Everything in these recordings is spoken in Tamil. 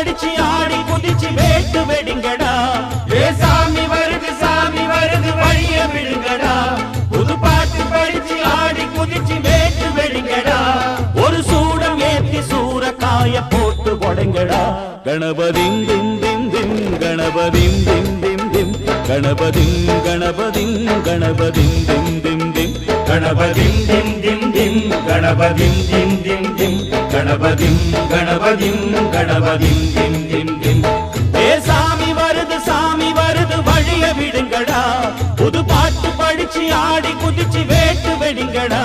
படிச்சு ஆடி குதிச்சு வேட்டு வெடிங்கடா. ஏ சாமி வருது வழிய விடுங்கடா. புது பாட்டு படிச்சு ஆடி குதிச்சு வேட்டு வெடிங்கடா. ஒரு சூடம் ஏத்தி சூரக்காய போட்டு உடைங்கடா. கணபதிம் திம் திம் திம் கணபதிம் திம் திம் திம் கணபதிம் கணபதிம் கணபதிம் திம் திம் திம் கணபதிம் திம் திம் திம் கணபதிம் திம் திம் திம் கணபதிம் கணபதிம் கணபதிம் திம் திம் திம். ஏ சாமி வருது வழிய விடுங்கடா. புது பாட்டு படிச்சு ஆடி குதிச்சு வேட்டு வெடிங்கடா.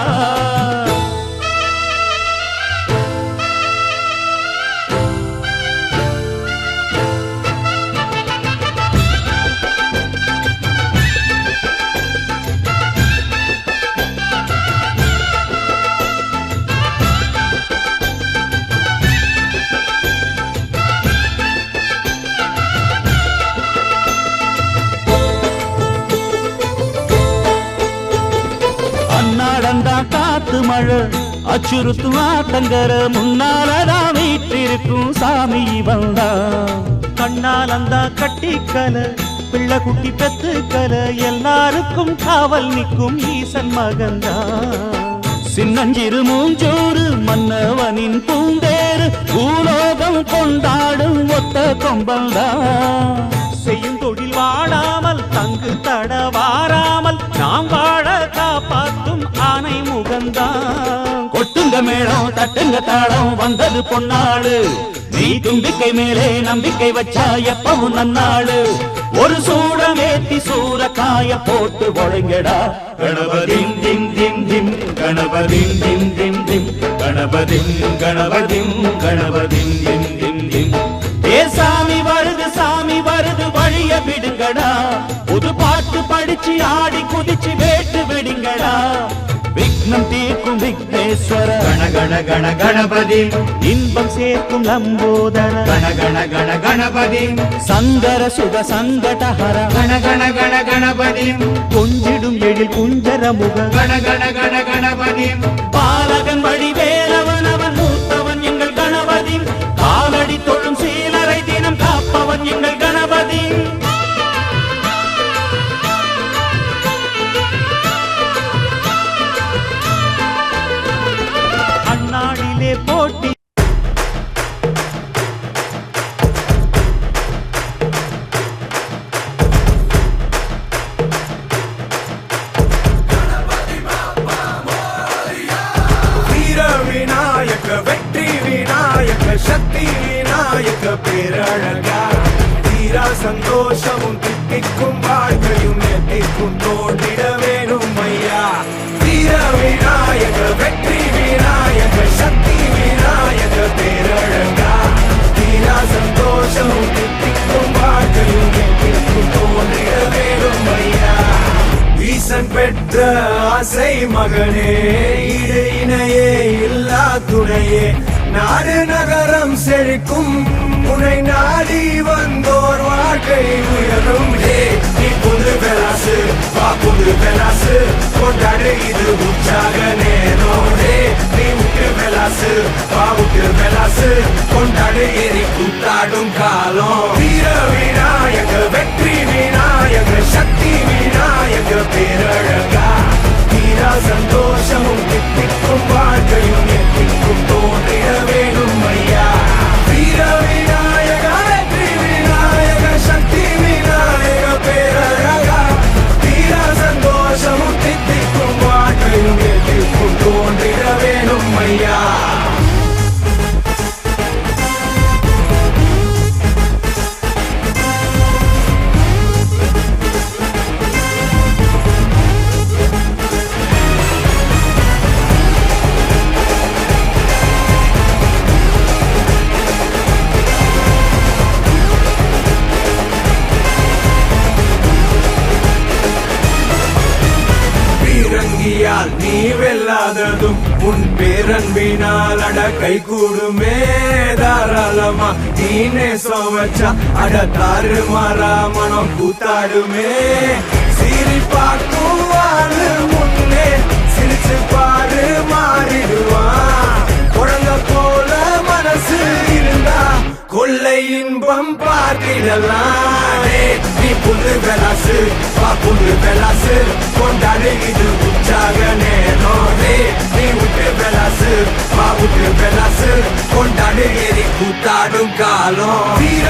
காத்து மழை அச்சுறுத்து ஆத்தங்கர முன்னாலதான் வீட்டிருக்கும் சாமி வந்தா. கண்ணாலந்தா கட்டிக்கல பிள்ளை குட்டி பெத்துக்கல எல்லாருக்கும் காவல் நிற்கும் ஈசன் மகந்தா. சின்னஞ்சிறு மூஞ்சோறு மன்னவனின் பூந்தேறு பூலோகம் கொண்டாடும் ஒத்த கொம்பந்தா. செய்யும் தொழில் வாடாமல் தங்கு தட வாராமல் நாம் வாழ காப்பாற்றும் ஆனை முகந்தான். கொட்டுங்க மேளம் தட்டுங்க தாளம் வந்தது பொன்னாடு. நீ தும்பிக்கை மேலே நம்பிக்கை வச்சா எப்பவும் நன்னாடு. ஒரு சூடம் ஏத்தி சூரக்காய போட்டு ஒழுங்கடா. கணபதிம் திம் திம் திம் கணபதிம் திம் திம் திம் கணபதிம் கணபதிம் கணபதிம் திம் திம் திம். ஏ சாமி வருது வழிய விடுங்கடா. புது பாட்டு படிச்சு ஆடி குதிச்சு வேட்டு வெடிங்கடா. விக்னம் தீர்க்கும் விக்னேஸ்வர கண கண கண கணபதி. இன்பம் சேர்க்கும் லம்போதர கண கண கண கணபதி. சங்கர சுக சங்கடஹர கண கண கண கணபதி. கொஞ்சிடும் எழில் குஞ்சர முக கண கண கண கணபதி. பாலகன் வழி வேலவன் அவன் மூத்தவன் எங்கள் கணபதி. காலடி தொழும் சீலரை தினம் காப்பவன் எங்கள் கணபதி. அண்ணாடிலே போட்டி வீர விநாயக வெற்றி விநாயக சக்தி விநாயக பேரழகா. தீரா சந்தோஷமும் தித்திக்கும் வாழ்க்கையும் எத்திக்கும் தோன்றிட வேணும் ஐயா. வீர விநாயக வெற்றி விநாயக சக்தி விநாயக பேரழகா. தீரா சந்தோஷமும் தித்திக்கும் வாழ்க்கையும் எத்திக்கும் தோன்றிட வேணும் ஐயா. ஈசன் பெற்ற ஆசை மகனே ஈடு இணையே இல்லா துணையே. நாடு நகரம் செழிக்கும் உன்னை நாடி வந்தோர் வாழ்க்கை உயரும். நீ புது பெலாசு வா புது பெலாசு கொண்டாடு இது உற்சாக நேரம். நீ விட்டு பெலாசு வா விட்டு பெலாசு கொண்டாடு எரி கூத்தாடும் காலம். வீர விநாயக வெற்றி விநாயக சக்தி விநாயக பேரழகா. தீரா சந்தோஷமும் தித்திக்கும் வாழ்க்கையும் எத்திக்கும் தோன்றிட வேணும் ஐயா. வீர விநாயக வெற்றி விநாயக சக்தி விநாயக பேரழகா. தீரா சந்தோஷமும் தித்திக்கும் வாழ்க்கையும் எத்திக்கும் தோன்றிட வேணும் ஐயா. நீ வெல்லாததும் உன் பேரன்பினால் அட கை கூடுமே தாராளமா. நீனே சோவச்சா அட தாறு மாறா மனம் கூத்தாடுமே. சீரி பார்க்குவாரு முன்னே சிரிச்சு பாரு மாறிடுவான். குழந்தை போல மனசு இருந்தா கொள்ளை விடலாம் நீ புல்லு வெலாசு வா புல்லு வெலாசு கொண்டாடு இது உற்சாக நேரம் நீ விட்டு வெலாசு வா விட்டு வெலாசு கொண்டாடு எரி கூத்தாடும் காலம் வீர